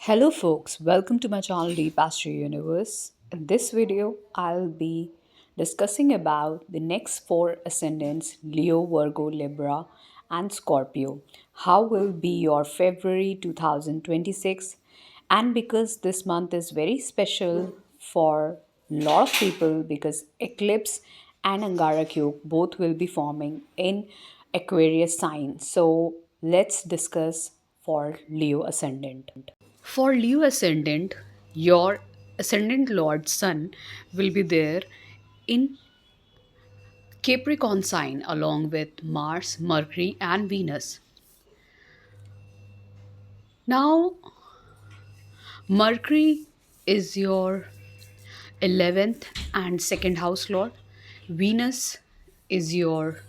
Hello, folks. Welcome to my channel, Astro Universe. In this video, I'll be discussing about the next four ascendants Leo, Virgo, Libra, and Scorpio. How will be your February 2026? And because this month is very special for a lot of people, because eclipse and Angarakyo both will be forming in Aquarius sign. So let's discuss for Leo ascendant. For Leo ascendant, your ascendant Lord Sun will be there in Capricorn sign along with Mars, Mercury, and Venus. Now, Mercury is your 11th and second house lord. Venus is your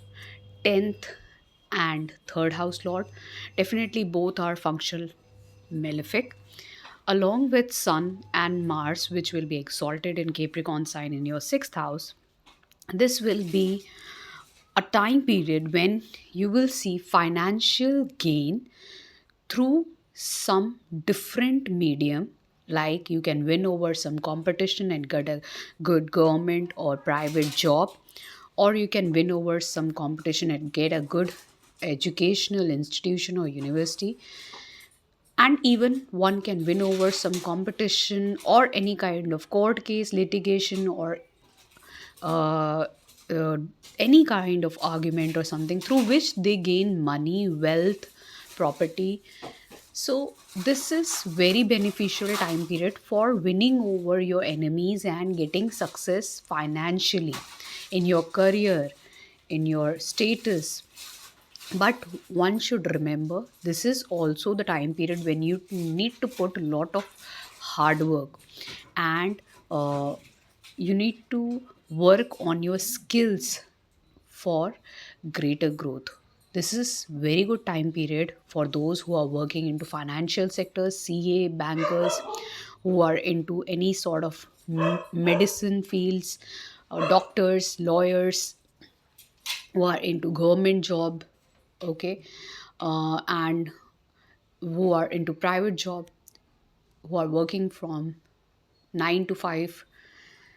10th and third house lord. Definitely both are functional malefic. Along with Sun and Mars, which will be exalted in Capricorn sign in your sixth house, this will be a time period when you will see financial gain through some different medium, like you can win over some competition and get a good government or private job, or you can win over some competition and get a good educational institution or university, and even one can win over some competition or any kind of court case litigation or uh, uh, any kind of argument or something through which they gain money, wealth, property. So this is very beneficial time period for winning over your enemies and getting success financially in your career, in your status. But one should remember this is also the time period when you need to put a lot of hard work, and you need to work on your skills for greater growth. This is very good time period for those who are working into financial sectors, CA, bankers, who are into any sort of medicine fields, doctors, lawyers, who are into government job, okay, and who are into private job, who are working from 9 to 5.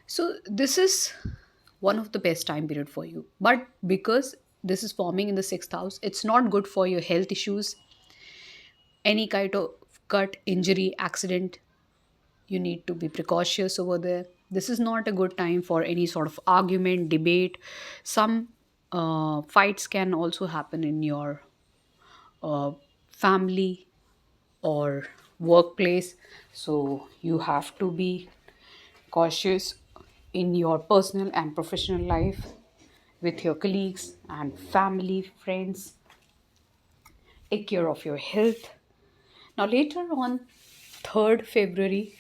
So this is one of the best time period for you, but because this is forming in the sixth house, it's not good for your health issues, any kind of cut, injury, accident. You need to be precautious over there. This is not a good time for any sort of argument, debate. Some fights can also happen in your uh, family or workplace. So you have to be cautious in your personal and professional life with your colleagues and family, friends. Take care of your health. Now, later on, 3rd February,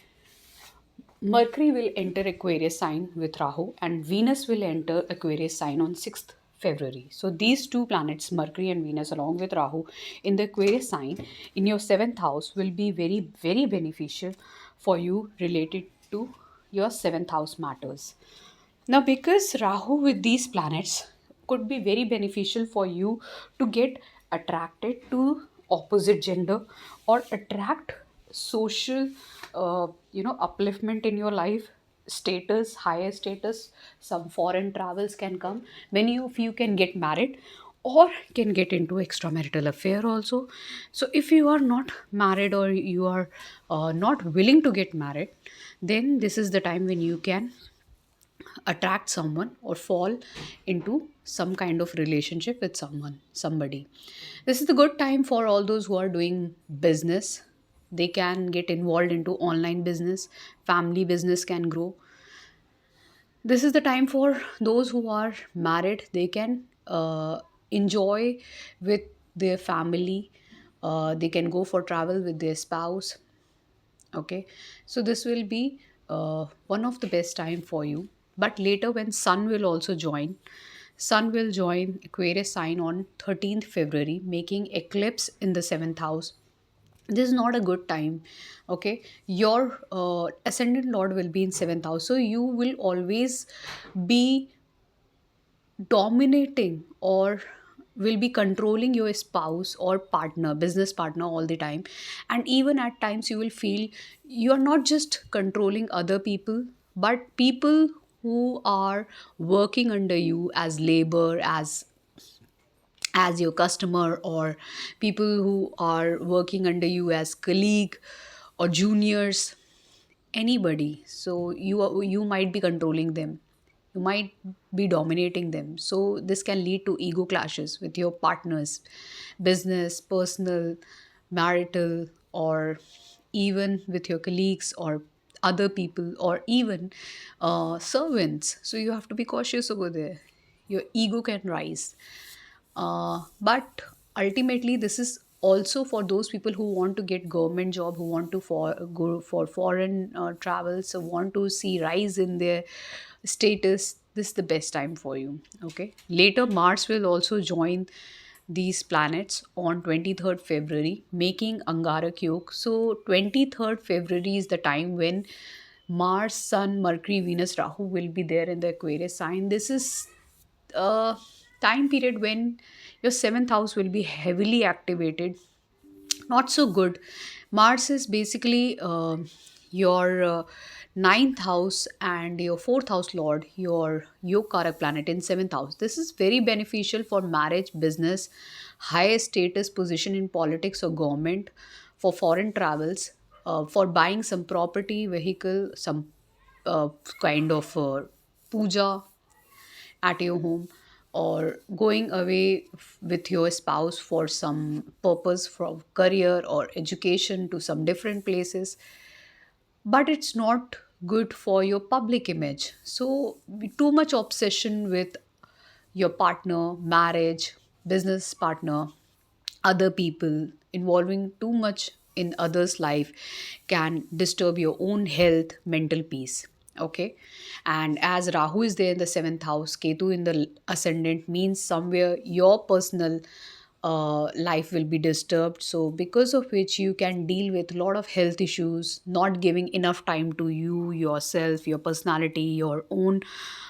Mercury will enter Aquarius sign with Rahu, and Venus will enter Aquarius sign on 6th February. So these two planets, Mercury and Venus, along with Rahu in the Aquarius sign in your 7th house, will be very, very beneficial for you related to your 7th house matters. Now, because Rahu with these planets could be very beneficial for you to get attracted to opposite gender or attract social, upliftment in your life, status, higher status. Some foreign travels can come when you, if you can get married or can get into extramarital affair also. So if you are not married or you are not willing to get married, then this is the time when you can attract someone or fall into some kind of relationship with somebody. This is the good time for all those who are doing business. They can get involved into online business, family business can grow. This is the time for those who are married. They can enjoy with their family. They can go for travel with their spouse. Okay, so this will be one of the best time for you. But later, when Sun will also join, Sun will join Aquarius sign on 13th February, making eclipse in the 7th house. This is not a good time. Okay, your ascendant lord will be in 7th house, so you will always be dominating or will be controlling your spouse or partner, business partner, all the time. And even at times you will feel you are not just controlling other people, but people who are working under you as labor, as your customer, or people who are working under you as colleague or juniors, anybody. So you might be controlling them, you might be dominating them. So this can lead to ego clashes with your partners, business, personal, marital, or even with your colleagues or other people, or even servants. So you have to be cautious over there. Your ego can rise. But ultimately this is also for those people who want to get government job, who want to go for foreign travel, so want to see rise in their status. This is the best time for you. Okay, later Mars will also join these planets on 23rd February, making Angarak Yoga. So 23rd February is the time when Mars, Sun, Mercury, Venus, Rahu will be there in the Aquarius sign. This is a time period when your seventh house will be heavily activated. Not so good. Mars is basically your ninth house and your fourth house lord, your Yogkarak planet in seventh house. This is very beneficial for marriage, business, higher status position in politics or government, for foreign travels, for buying some property, vehicle, some uh, kind of puja at your home, or going away with your spouse for some purpose, for career or education to some different places. But it's not good for your public image. So too much obsession with your partner, marriage, business partner, other people, involving too much in others life can disturb your own health, mental peace. Okay, and as Rahu is there in the seventh house, Ketu in the ascendant, means somewhere your personal life will be disturbed, so because of which you can deal with a lot of health issues, not giving enough time to you, yourself, your personality, your own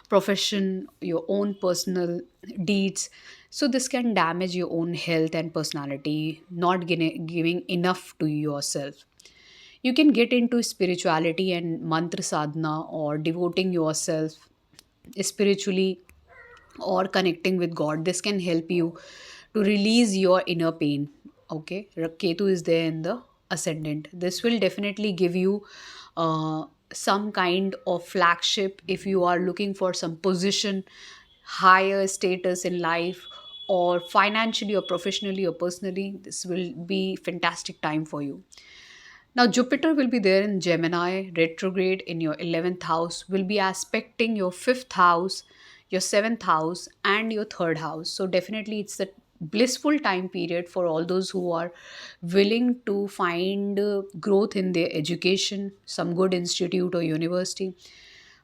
profession, your own personal deeds. So this can damage your own health and personality, not giving enough to yourself. You can get into spirituality and mantra sadhana, or devoting yourself spiritually, or connecting with God. This can help you to release your inner pain. Okay, Ketu is there in the ascendant. This will definitely give you some kind of flagship if you are looking for some position, higher status in life, or financially or professionally or personally. This will be fantastic time for you. Now, Jupiter will be there in Gemini, retrograde in your 11th house, will be aspecting your 5th house, your 7th house, and your 3rd house. So, definitely, it's the blissful time period for all those who are willing to find growth in their education, some good institute or university.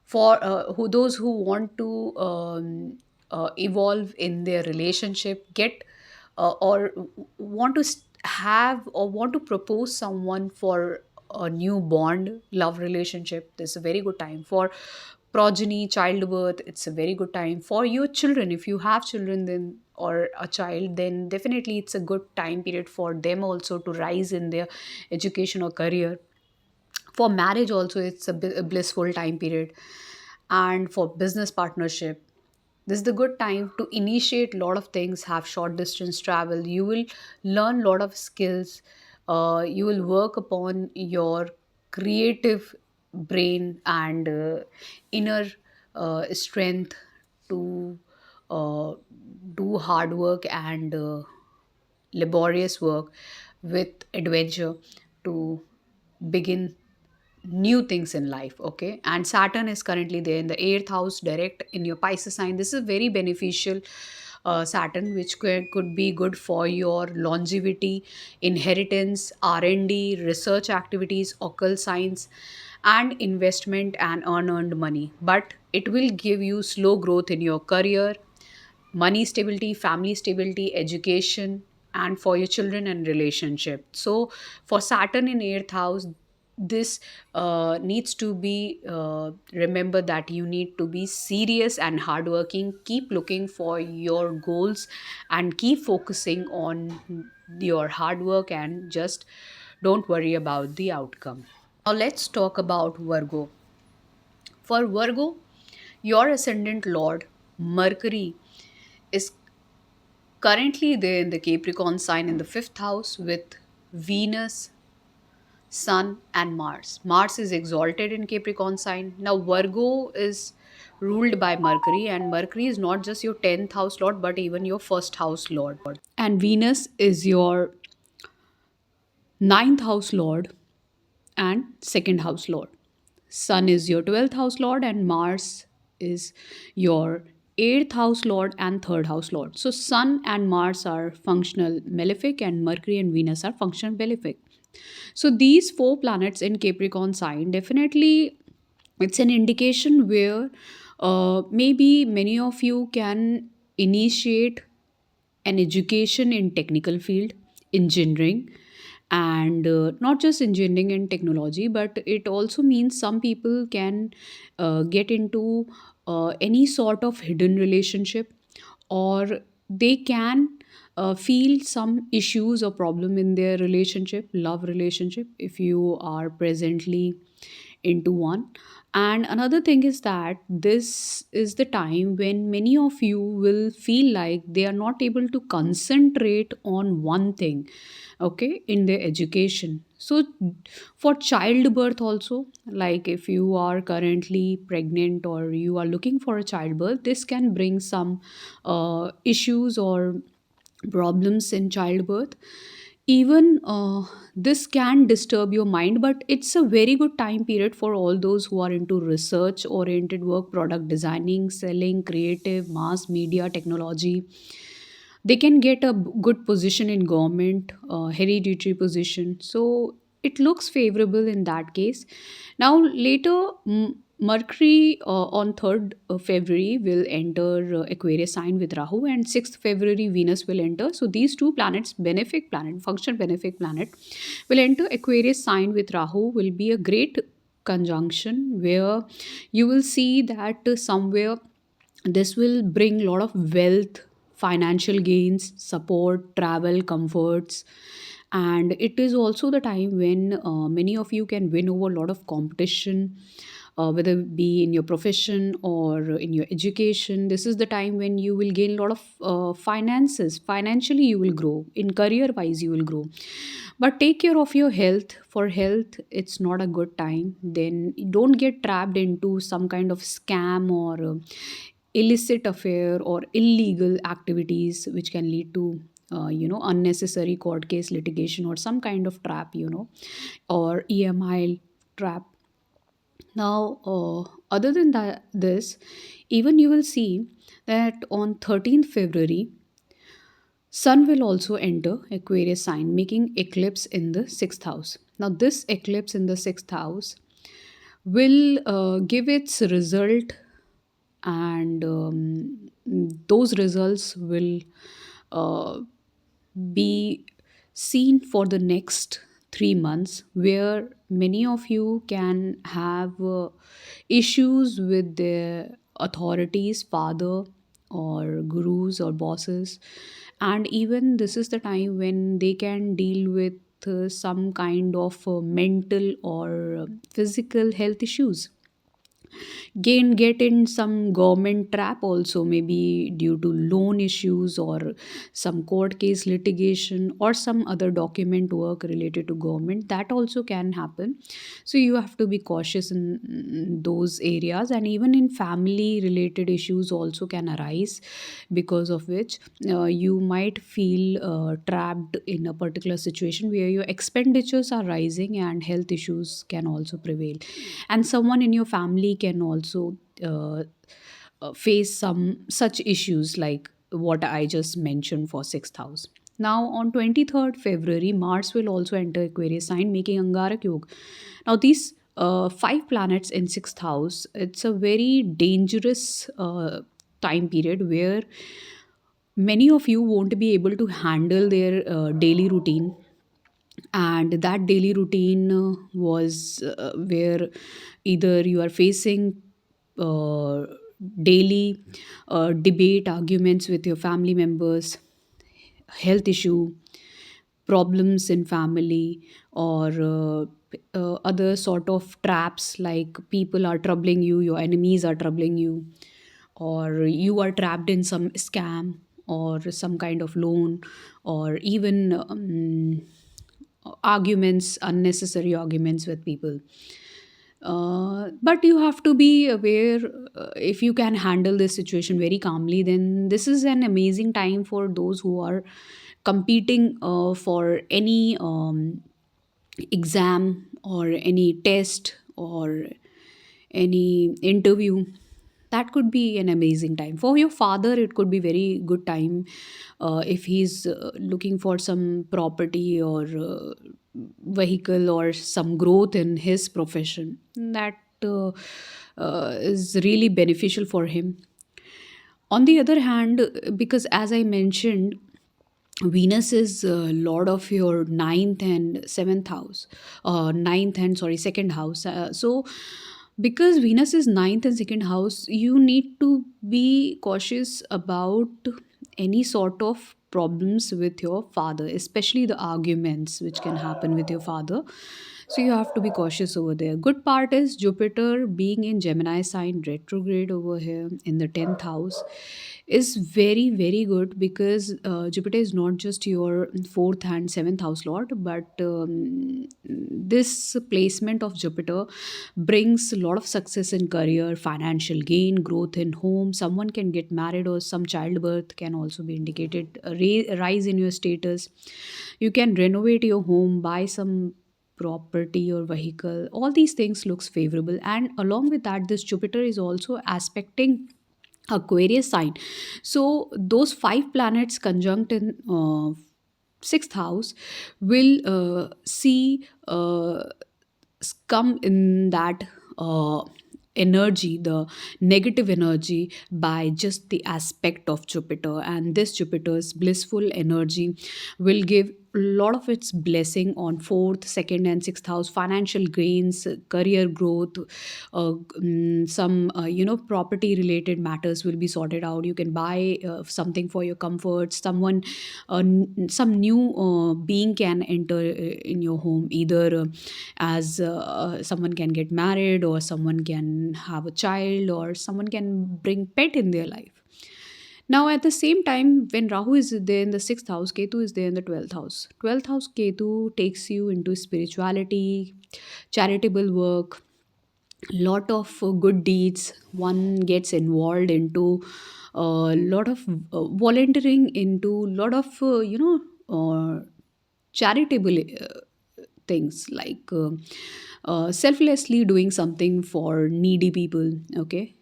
For who those who want to evolve in their relationship, get or want to have or want to propose someone for a new bond, love relationship. This is a very good time for progeny, childbirth. It's a very good time for your children. If you have children, then or a child, then definitely it's a good time period for them also to rise in their education or career. For marriage also, it's a blissful time period. And for business partnership, this is the good time to initiate a lot of things, have short distance travel. You will learn a lot of skills. You will work upon your creative brain and inner strength to uh, do hard work and laborious work with adventure to begin new things in life. Okay, and Saturn is currently there in the 8th house, direct in your Pisces sign. This is very beneficial. Saturn, which could be good for your longevity, inheritance, R&D, research activities, occult science, and investment and unearned money. But it will give you slow growth in your career, money stability, family stability, education, and for your children and relationship. So for Saturn in 8th house, this needs to be remember that you need to be serious and hardworking. Keep looking for your goals and keep focusing on your hard work, and just don't worry about the outcome. Now let's talk about Virgo. For Virgo, your ascendant lord Mercury is currently there in the Capricorn sign in the fifth house with Venus, Sun, and Mars. Mars is exalted in Capricorn sign. Now, Virgo is ruled by Mercury, and Mercury is not just your 10th house lord but even your first house lord. And Venus is your ninth house lord and second house lord. Sun is your 12th house lord, and Mars is your 8th house lord and third house lord. So, Sun and Mars are functional malefic, and Mercury and Venus are functional malefic. So these four planets in Capricorn sign, definitely it's an indication where maybe many of you can initiate an education in technical field, engineering, and not just engineering and technology, but it also means some people can get into any sort of hidden relationship, or they can feel some issues or problem in their relationship, love relationship, if you are presently into one. And another thing is that this is the time when many of you will feel like they are not able to concentrate on one thing, okay, in their education. So for childbirth also, like if you are currently pregnant or you are looking for a childbirth, this can bring some issues or problems in childbirth. Even this can disturb your mind, but it's a very good time period for all those who are into research oriented work, product designing, selling, creative, mass media, technology. They can get a good position in government, hereditary position, so it looks favorable in that case. Now later, Mercury on 3rd February will enter Aquarius sign with Rahu, and 6th February Venus will enter. So these two planets, benefic planet, function benefic planet, will enter Aquarius sign with Rahu, will be a great conjunction where you will see that somewhere this will bring a lot of wealth, financial gains, support, travel, comforts. And it is also the time when many of you can win over a lot of competition, whether it be in your profession or in your education. This is the time when you will gain a lot of finances. Financially, you will grow. In career wise, you will grow. But take care of your health. For health, it's not a good time. Then don't get trapped into some kind of scam or illicit affair or illegal activities which can lead to unnecessary court case litigation or some kind of trap, or EMI trap. Now, other than that, this, even you will see that on 13th February, Sun will also enter Aquarius sign, making eclipse in the sixth house. Now, this eclipse in the sixth house will give its result, and those results will uh, be seen for the next 3 months, where many of you can have issues with their authorities, father or gurus or bosses. And even this is the time when they can deal with some kind of mental or physical health issues, get in some government trap also, maybe due to loan issues or some court case litigation or some other document work related to government, that also can happen. So you have to be cautious in those areas. And even in family related issues also can arise, because of which you might feel trapped in a particular situation where your expenditures are rising and health issues can also prevail. And someone in your family can also uh, face some such issues like what I just mentioned for sixth house. Now on 23rd February, Mars will also enter Aquarius sign, making Angarak Yoga. Now these five planets in sixth house, it's a very dangerous time period where many of you won't be able to handle their daily routine. And that daily routine was where either you are facing uh, daily debate arguments with your family members, health issue, problems in family, or other sort of traps, like people are troubling you, your enemies are troubling you, or you are trapped in some scam or some kind of loan, or even arguments, unnecessary arguments with people. But you have to be aware. If you can handle this situation very calmly, then this is an amazing time for those who are competing for any exam or any test or any interview. That could be an amazing time for your father. It could be very good time if he's looking for some property or vehicle or some growth in his profession. That is really beneficial for him. On the other hand, because as I mentioned, Venus is lord of your ninth and seventh house, ninth and sorry, second house. So, because Venus is ninth and second house, you need to be cautious about any sort of problems with your father, especially the arguments which can happen with your father. So you have to be cautious over there. Good part is Jupiter being in Gemini sign retrograde over here in the 10th house is very, very good, because Jupiter is not just your fourth and seventh house lord, but this placement of Jupiter brings a lot of success in career, financial gain, growth in home. Someone can get married, or some childbirth can also be indicated, a rise in your status. You can renovate your home, buy some property or vehicle. All these things looks favorable, and along with that, this Jupiter is also aspecting Aquarius sign. So those five planets conjunct in sixth house will see come in that energy, the negative energy, by just the aspect of Jupiter. And this Jupiter's blissful energy will give a lot of its blessing on fourth, second, and sixth house, financial gains, career growth, some property related matters will be sorted out. You can buy something for your comfort. Some new being can enter in your home, either as someone can get married, or someone can have a child, or someone can bring pet in their life. Now, at the same time, when Rahu is there in the sixth house, Ketu is there in the 12th house. 12th house Ketu takes you into spirituality, charitable work, lot of good deeds. One gets involved into a lot of volunteering, into lot of charitable things, like selflessly doing something for needy people. Okay,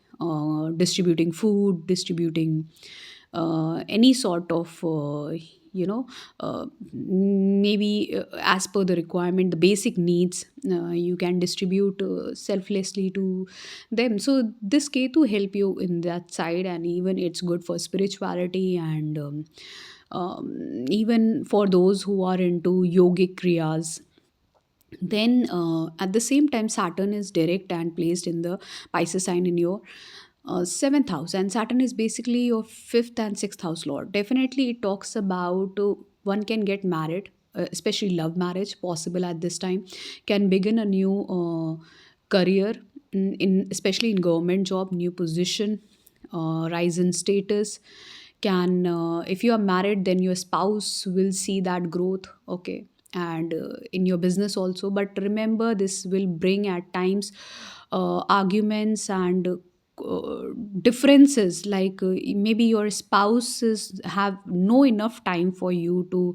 distributing food, distributing any sort of maybe as per the requirement, the basic needs, you can distribute selflessly to them. So this Ketu help you in that side, and even it's good for spirituality, and even for those who are into yogic kriyas. Then at the same time, Saturn is direct and placed in the Pisces sign in your seventh house, and Saturn is basically your fifth and sixth house lord. Definitely it talks about one can get married, especially love marriage possible at this time, can begin a new career, in especially in government job, new position, rise in status. Can If you are married, then your spouse will see that growth. Okay, and in your business also. But remember, this will bring at times arguments and differences, like maybe your spouses have no enough time for you to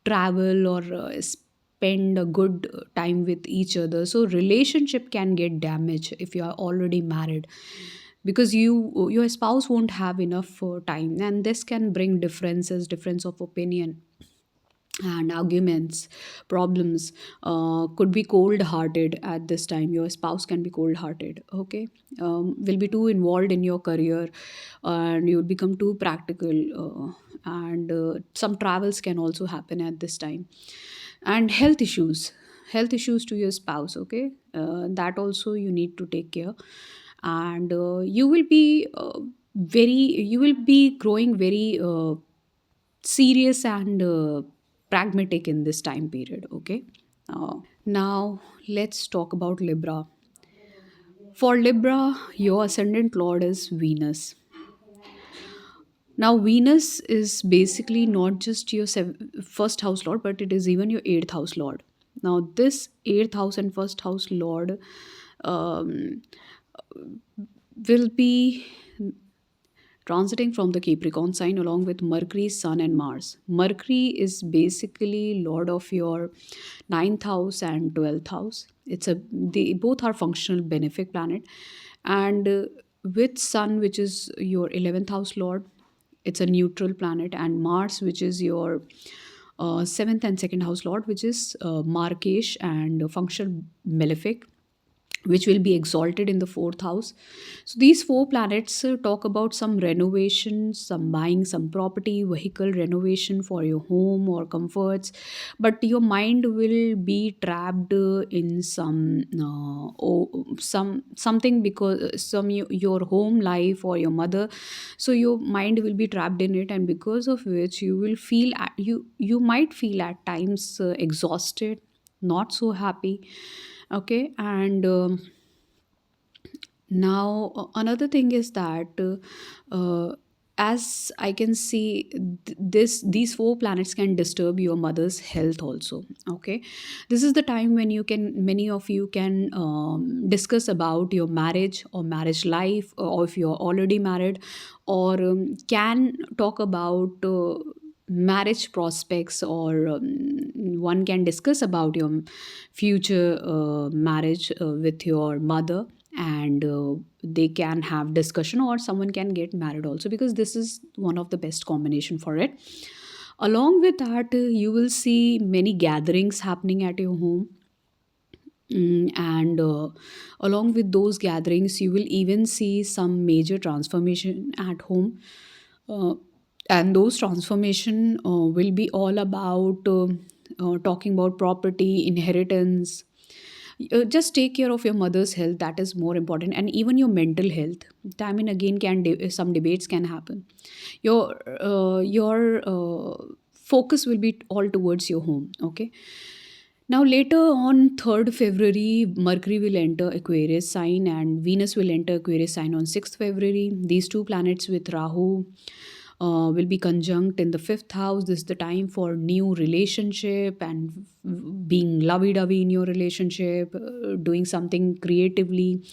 travel, or spend a good time with each other. So relationship can get damaged if you are already married, because your spouse won't have enough time, and this can bring difference of opinion. and arguments, problems, could be cold hearted at this time. Your spouse can be cold hearted, okay? Will be too involved in your career, and you'll become too practical, and some travels can also happen at this time. And health issues to your spouse, okay? That also you need to take care. And you will be very you will be growing very serious and pragmatic in this time period, okay? Now let's talk about Libra. For Libra, your ascendant lord is Venus. Now Venus is basically not just your first house lord, but it is even your eighth house lord. Now this eighth house and first house lord um, will be transiting from the Capricorn sign along with Mercury, Sun, and Mars. Mercury is basically lord of your ninth house and 12th house. They both are functional benefic planet, and with Sun, which is your 11th house lord, it's a neutral planet, and Mars, which is your seventh and second house lord, which is Markesh and functional malefic, which will be exalted in the fourth house. So these four planets talk about some renovation, some buying some property, vehicle renovation for your home or comforts. But your mind will be trapped in something, because your home life or your mother. So your mind will be trapped in it, and because of which you will feel you might feel at times exhausted, not so happy, okay? And now another thing is that as I can see, these four planets can disturb your mother's health also, okay? This is the time when you can many of you can discuss about your marriage or marriage life, or if you're already married, or can talk about marriage prospects, or one can discuss about your future marriage with your mother, and they can have discussion, or someone can get married also, because this is one of the best combination for it. Along with that, you will see many gatherings happening at your home. And along with those gatherings, you will even see some major transformation at home. uh, and those transformation will be all about talking about property, inheritance. Just take care of your mother's health, that is more important, and even your mental health. Time and again some debates can happen. Your focus will be all towards your home, okay? Now later on 3rd February, Mercury will enter Aquarius sign and Venus will enter Aquarius sign on 6th February. These two planets with Rahu will be conjunct in the 5th house. This is the time for new relationship and being lovey-dovey in your relationship, doing something creatively,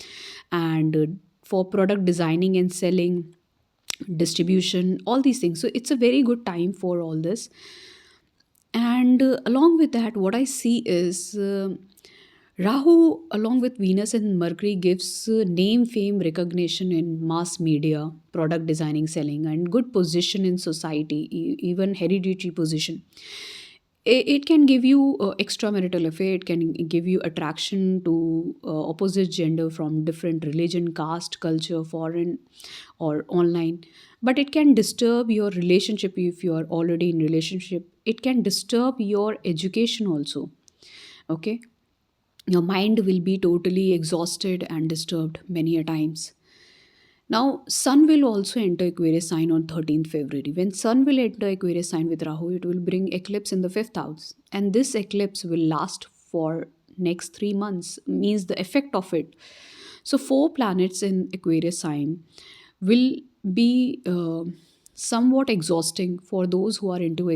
and for product designing and selling, distribution, all these things. So it's a very good time for all this. And along with that, what I see is Rahu, along with Venus and Mercury, gives name, fame, recognition in mass media, product designing, selling, and good position in society, even hereditary position. It can give you extramarital affair. It can give you attraction to opposite gender from different religion, caste, culture, foreign or online. But it can disturb your relationship if you are already in relationship. It can disturb your education also, okay? Your mind will be totally exhausted and disturbed many a times. Now sun will also enter Aquarius sign on 13th February. When sun will enter Aquarius sign with Rahu, it will bring eclipse in the 5th house, and this eclipse will last for next 3 months, means the effect of it. So four planets in Aquarius sign will be somewhat exhausting for those who are into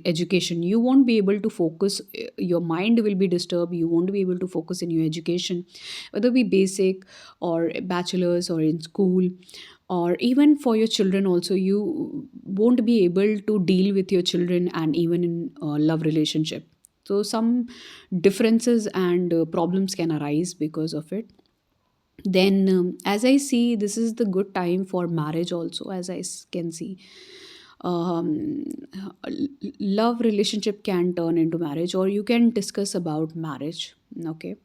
education. You won't be able to focus, your mind will be disturbed, you won't be able to focus in your education, whether it be basic or bachelor's or in school, or even for your children also. You won't be able to deal with your children, and even in love relationship. So some differences and problems can arise because of it. Then as I see, this is the good time for marriage also, as can see. um, love relationship can turn into marriage, or you can discuss about marriage. Okay,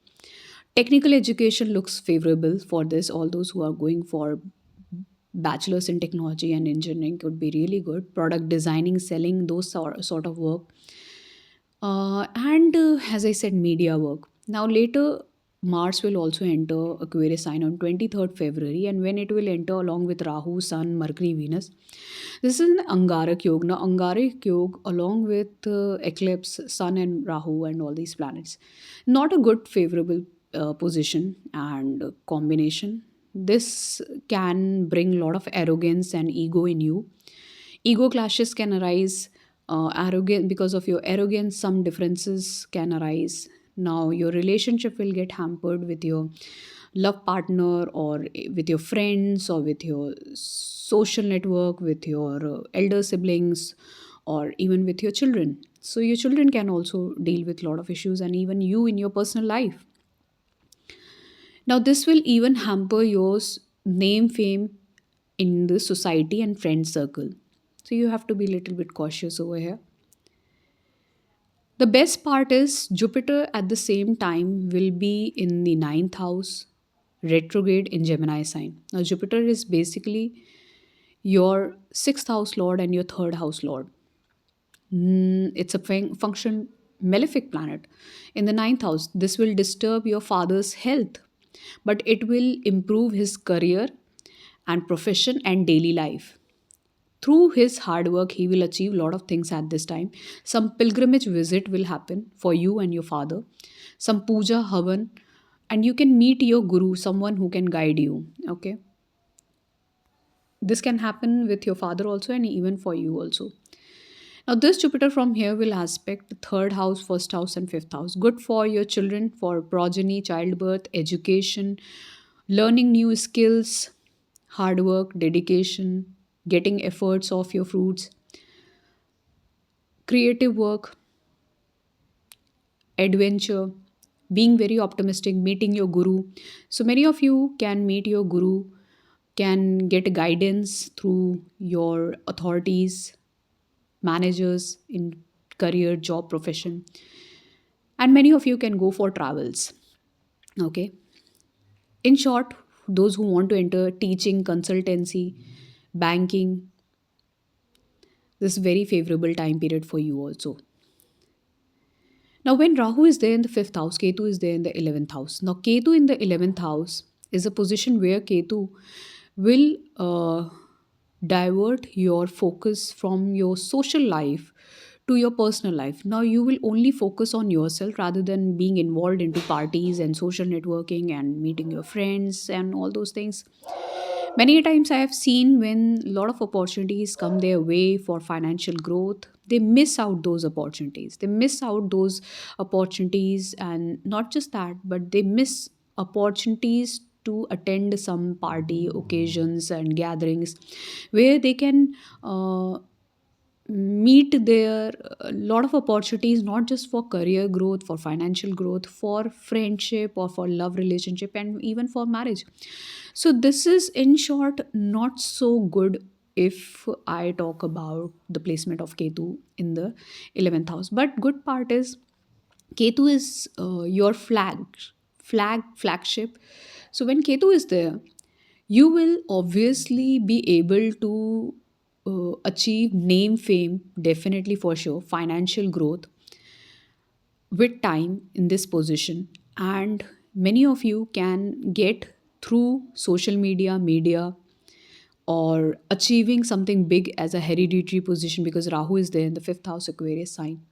technical education looks favorable for this. All those who are going for bachelor's in technology and engineering could be really good. Product designing, selling, those sort of work. And as I said, media work. Now, later, Mars will also enter Aquarius sign on 23rd February, and when it will enter along with Rahu, Sun, Mercury, Venus. This is an Angarak Yoga. Now, Angarak Yoga, along with eclipse, Sun, and Rahu, and all these planets, not a good favorable position and combination. This can bring a lot of arrogance and ego in you. Ego clashes can arise. Arrogant Because of your arrogance, some differences can arise. Now your relationship will get hampered with your love partner, or with your friends, or with your social network, with your elder siblings, or even with your children. So your children can also deal with a lot of issues, and even you in your personal life. Now this will even hamper your name, fame in the society and friend circle. So you have to be a little bit cautious over here. The best part is Jupiter at the same time will be in the ninth house, retrograde in Gemini sign. Now, Jupiter is basically your sixth house lord and your third house lord. It's a function malefic planet in the ninth house. This will disturb your father's health, but it will improve his career and profession and daily life. Through his hard work, he will achieve a lot of things at this time. Some pilgrimage visit will happen for you and your father, some puja havan, and you can meet your guru, someone who can guide you. Okay, this can happen with your father also, and even for you also. Now this Jupiter from here will aspect third house, first house, and fifth house. Good for your children, for progeny, childbirth, education, learning new skills, hard work, dedication, getting efforts of your fruits, creative work, adventure, being very optimistic, meeting your guru. So many of you can meet your guru, can get guidance through your authorities, managers in career, job, profession, and many of you can go for travels. Okay. In short, those who want to enter teaching, consultancy, banking, this is very favorable time period for you also. Now, when Rahu is there in the fifth house, Ketu is there in the 11th house. Now, Ketu in the 11th house is a position where Ketu will divert your focus from your social life to your personal life. Now, you will only focus on yourself rather than being involved into parties and social networking and meeting your friends and all those things. Many a times I have seen when a lot of opportunities come their way for financial growth, they miss out those opportunities. They miss out those opportunities, and not just that, but they miss opportunities to attend some party occasions and gatherings where they can meet their a lot of opportunities, not just for career growth, for financial growth, for friendship, or for love relationship, and even for marriage. So this is in short not so good if I talk about the placement of Ketu in the 11th house. But good part is Ketu is your flagship. So when Ketu is there, you will obviously be able to achieve name, fame, definitely for sure, financial growth with time in this position. And many of you can get through social media, or achieving something big as a hereditary position, because Rahu is there in the fifth house Aquarius sign.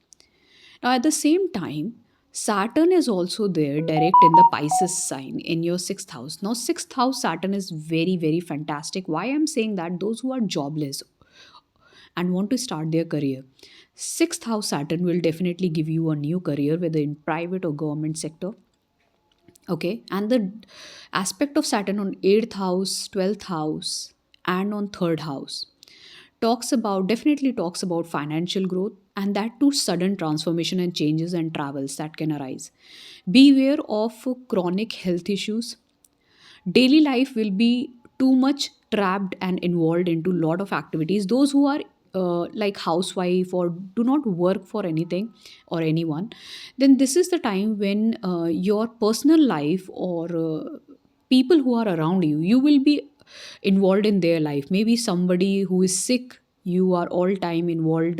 Now, at the same time, Saturn is also there direct in the Pisces sign in your sixth house. Now, sixth house Saturn is very, very fantastic. Why I'm saying that? Those who are jobless and want to start their career, sixth house Saturn will definitely give you a new career, whether in private or government sector. Okay, and the aspect of Saturn on 8th house, 12th house, and on 3rd house definitely talks about financial growth, and that too sudden transformation and changes and travels that can arise. Beware of chronic health issues. Daily life will be too much trapped and involved into lot of activities. Those who are like housewife or do not work for anything or anyone, then this is the time when your personal life or people who are around you, you will be involved in their life. Maybe somebody who is sick, you are all time involved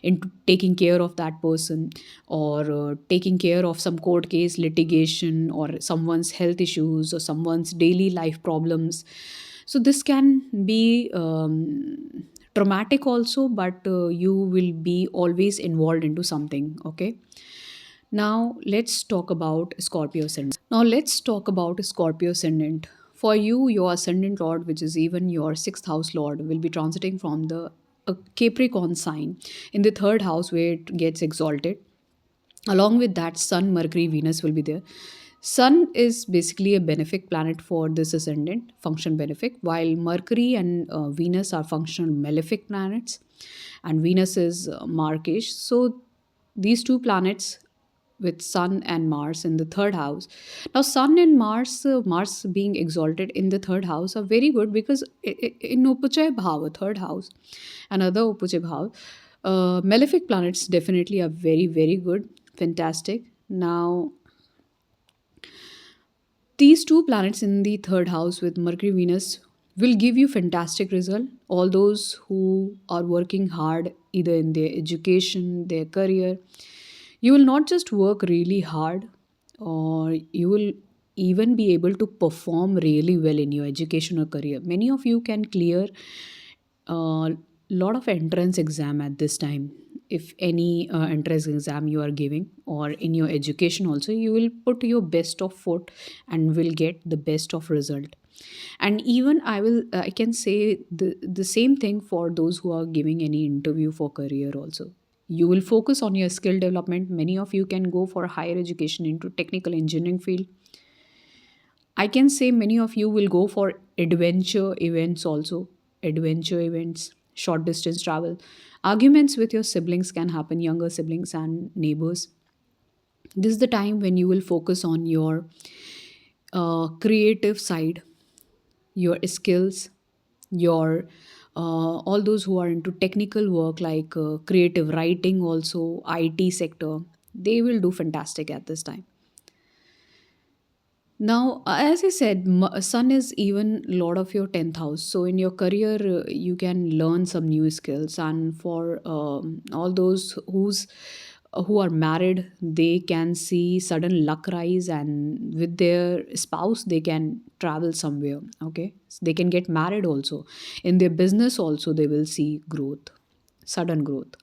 in taking care of that person, or taking care of some court case litigation, or someone's health issues, or someone's daily life problems. So this can be traumatic also, but you will be always involved into something. Okay, now let's talk about Scorpio ascendant. Now let's talk about Scorpio ascendant. For you, your ascendant lord, which is even your sixth house lord, will be transiting from the Capricorn sign in the third house where it gets exalted. Along with that, Sun, Mercury, Venus will be there. Sun is basically a benefic planet for this ascendant, function benefic, while Mercury and Venus are functional malefic planets, and Venus is Markish. So these two planets with Sun and Mars in the third house. Now, Sun and Mars, Mars being exalted in the third house, are very good because in Upachaya Bhava, third house, another Upachaya Bhava, malefic planets definitely are very, very good, fantastic. Now, these two planets in the third house with Mercury, Venus will give you fantastic result. All those who are working hard either in their education, their career, you will not just work really hard, or you will even be able to perform really well in your education or career. Many of you can clear a lot of entrance exam at this time. If any entrance exam you are giving, or in your education also, you will put your best of foot and will get the best of result. And even I can say the same thing for those who are giving any interview for career also. You will focus on your skill development. Many of you can go for higher education into technical engineering field. I can say many of you will go for adventure events also. Adventure events, short distance travel. Arguments with your siblings can happen, younger siblings and neighbors. This is the time when you will focus on your creative side, your skills, your all those who are into technical work like creative writing, also IT sector, they will do fantastic at this time. Now, as I said, Sun is even Lord of your 10th house. So, in your career, you can learn some new skills. And for all those who are married, they can see sudden luck rise, and with their spouse, they can travel somewhere. Okay, so they can get married also. In their business, also, they will see growth, sudden growth.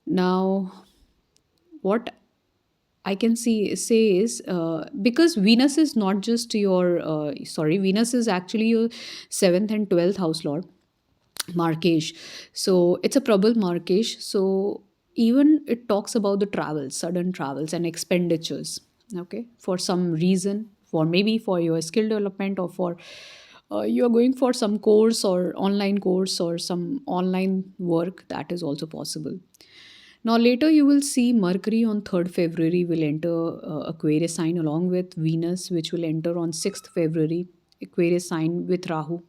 Now, what I can see say is because Venus is not just your Venus is actually your seventh and 12th house lord, Markesh. So it's a Prabal Markesh. So even it talks about the travels, sudden travels and expenditures. Okay, for some reason, for maybe for your skill development, or for you are going for some course or online course or some online work, that is also possible. Now, later you will see Mercury on 3rd February will enter Aquarius sign along with Venus, which will enter on 6th February, Aquarius sign with Rahu.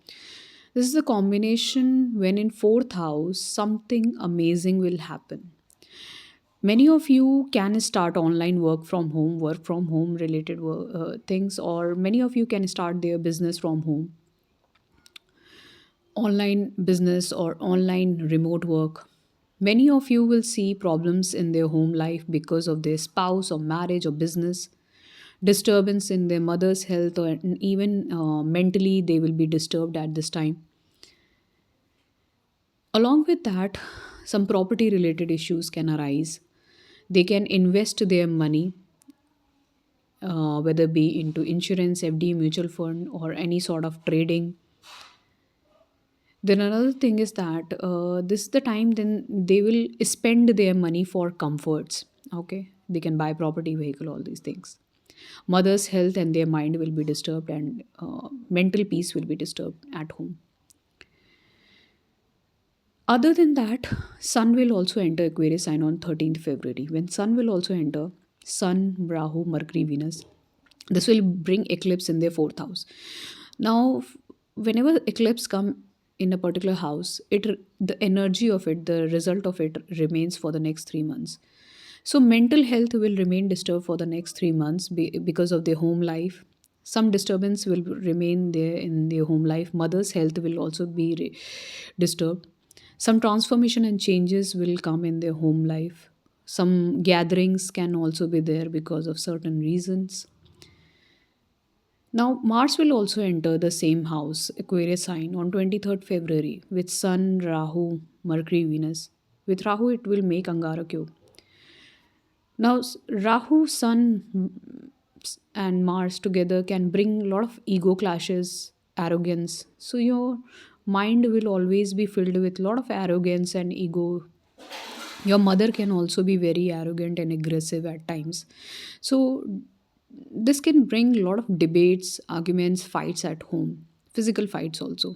This is a combination when in 4th house something amazing will happen. Many of you can start online work from home related things, or many of you can start their business from home, online business or online remote work. Many of you will see problems in their home life because of their spouse or marriage or business, disturbance in their mother's health, or even mentally they will be disturbed at this time. Along with that, some property related issues can arise. They can invest their money, whether be into insurance, FD, mutual fund, or any sort of trading. Then another thing is that this is the time then they will spend their money for comforts. Okay, they can buy property, vehicle, all these things. Mother's health and their mind will be disturbed, and mental peace will be disturbed at home. Other than that, Sun will also enter Aquarius sign on 13th February. When Sun will also enter, Sun, Rahu, Mercury, Venus, this will bring eclipse in their fourth house. Now, whenever eclipse come, in a particular house, the energy of it, the result of it remains for the next 3 months. So mental health will remain disturbed for the next 3 months because of their home life. Some disturbance will remain there in their home life. Mother's health will also be disturbed. Some transformation and changes will come in their home life. Some gatherings can also be there because of certain reasons. Now, Mars will also enter the same house, Aquarius sign, on 23rd February with Sun, Rahu, Mercury, Venus. With Rahu, it will make Angara cube. Now, Rahu, Sun, and Mars together can bring a lot of ego clashes, arrogance. So, your mind will always be filled with a lot of arrogance and ego. Your mother can also be very arrogant and aggressive at times. So, this can bring a lot of debates, arguments, fights at home, physical fights also.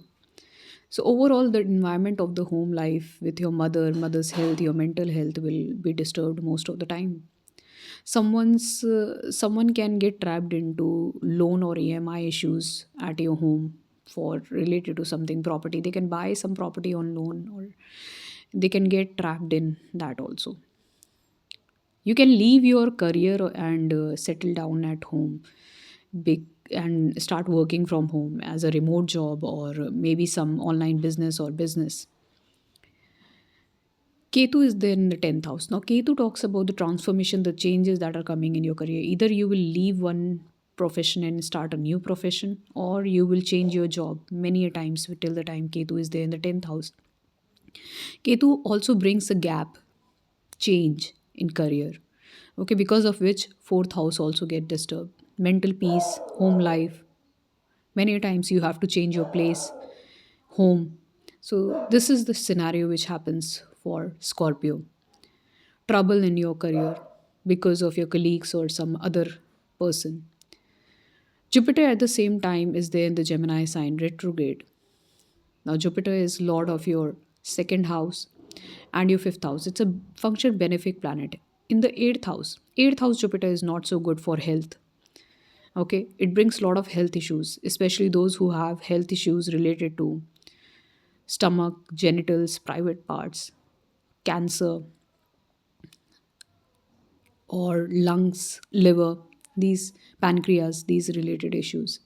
So, overall, the environment of the home life with your mother's health, your mental health will be disturbed most of the time. Someone can get trapped into loan or EMI issues at your home for related to something property. They can buy some property on loan, or they can get trapped in that also. You can leave your career and settle down at home, big, and start working from home as a remote job, or maybe some online business. Ketu is there in the 10th house. Now, Ketu talks about the transformation, the changes that are coming in your career. Either you will leave one profession and start a new profession, or you will change your job many a times till the time Ketu is there in the 10th house. Ketu also brings a gap, change in career. Okay, because of which fourth house also get disturbed. Mental peace, home life. Many a times you have to change your place, home. So this is the scenario which happens for Scorpio. Trouble in your career because of your colleagues or some other person. Jupiter at the same time is there in the Gemini sign, retrograde. Now, Jupiter is lord of your second house and your fifth house. It's a function benefic planet. In the eighth house Jupiter is not so good for health. Okay, it brings a lot of health issues, especially those who have health issues related to stomach, genitals, private parts, cancer, or lungs, liver, these pancreas, these related issues.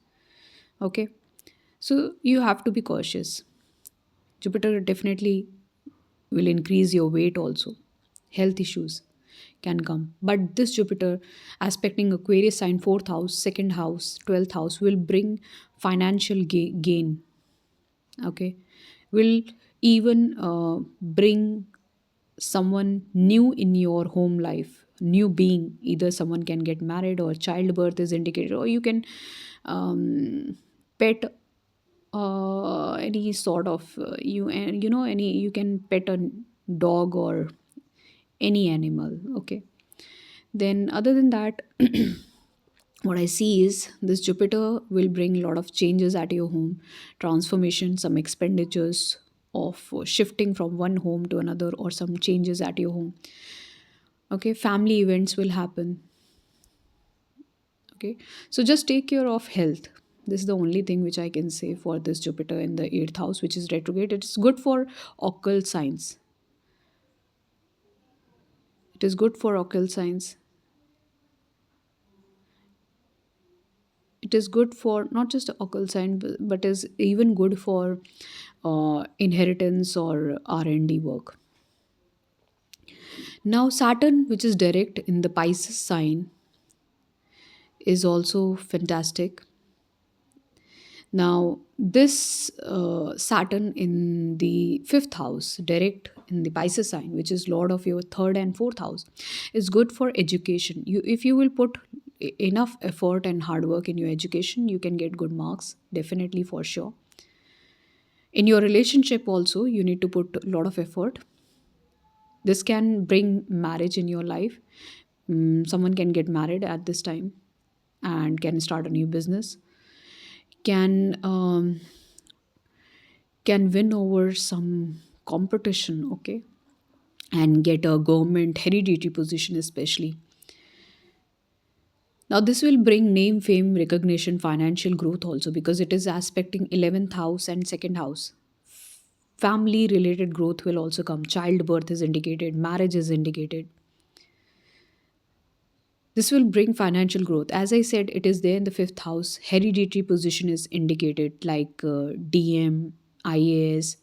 Okay, so you have to be cautious. Jupiter definitely will increase your weight also. Health issues can come. But this Jupiter aspecting Aquarius sign, fourth house, second house, 12th house will bring financial gain. Okay. Will even bring someone new in your home life, new being. Either someone can get married, or childbirth is indicated, or you can pet any sort of any, you can pet a dog or any animal. Okay, then other than that, what I see is this Jupiter will bring a lot of changes at your home, transformation, some expenditures of shifting from one home to another, or some changes at your home. Okay, family events will happen. Okay, so just take care of health. This is the only thing which I can say for this Jupiter in the eighth house, which is retrograde. It's good for occult science. It is good for occult science. It is good for not just occult science, but is even good for inheritance or R&D work. Now, Saturn, which is direct in the Pisces sign, is also fantastic. Now, this Saturn in the fifth house, direct in the Pisces sign, which is lord of your third and fourth house, is good for education. If you will put enough effort and hard work in your education, you can get good marks, definitely, for sure. In your relationship, also, you need to put a lot of effort. This can bring marriage in your life. Someone can get married at this time and can start a new business, can can win over some competition, okay, and get a government hereditary position especially. Now this will bring name, fame, recognition, financial growth also, because it is aspecting 11th house and second house. Family related growth will also come. Childbirth is indicated, marriage is indicated. This will bring financial growth. As I said, it is there in the fifth house. Hereditary position is indicated, like DM, IAS,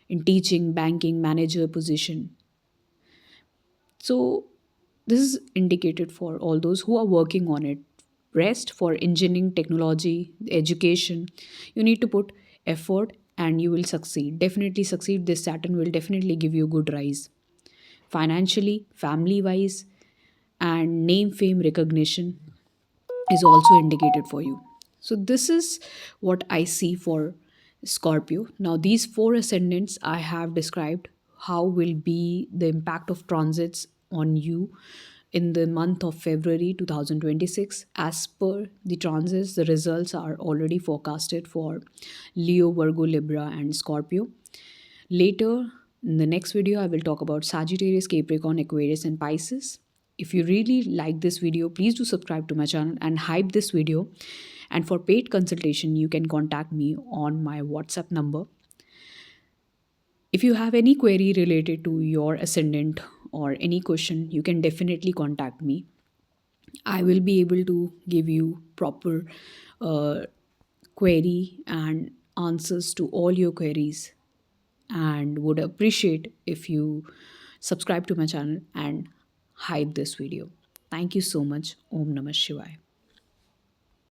in teaching, banking, manager position. So, this is indicated for all those who are working on it. Rest for engineering, technology, education. You need to put effort and you will succeed. Definitely succeed. This Saturn will definitely give you good rise. Financially, family wise, and name, fame, recognition is also indicated for you. So, this is what I see for Scorpio. Now, these four ascendants I have described how will be the impact of transits on you in the month of February 2026. As per the transits, the results are already forecasted for Leo, Virgo, Libra, and Scorpio. Later, in the next video, I will talk about Sagittarius, Capricorn, Aquarius, and Pisces. If you really like this video, please do subscribe to my channel and hype this video. And for paid consultation, you can contact me on my WhatsApp number. If you have any query related to your ascendant or any question, you can definitely contact me. I will be able to give you proper uh, query and answers to all your queries, and would appreciate if you subscribe to my channel and hype this video. Thank you so much. Om Namah Shivaya.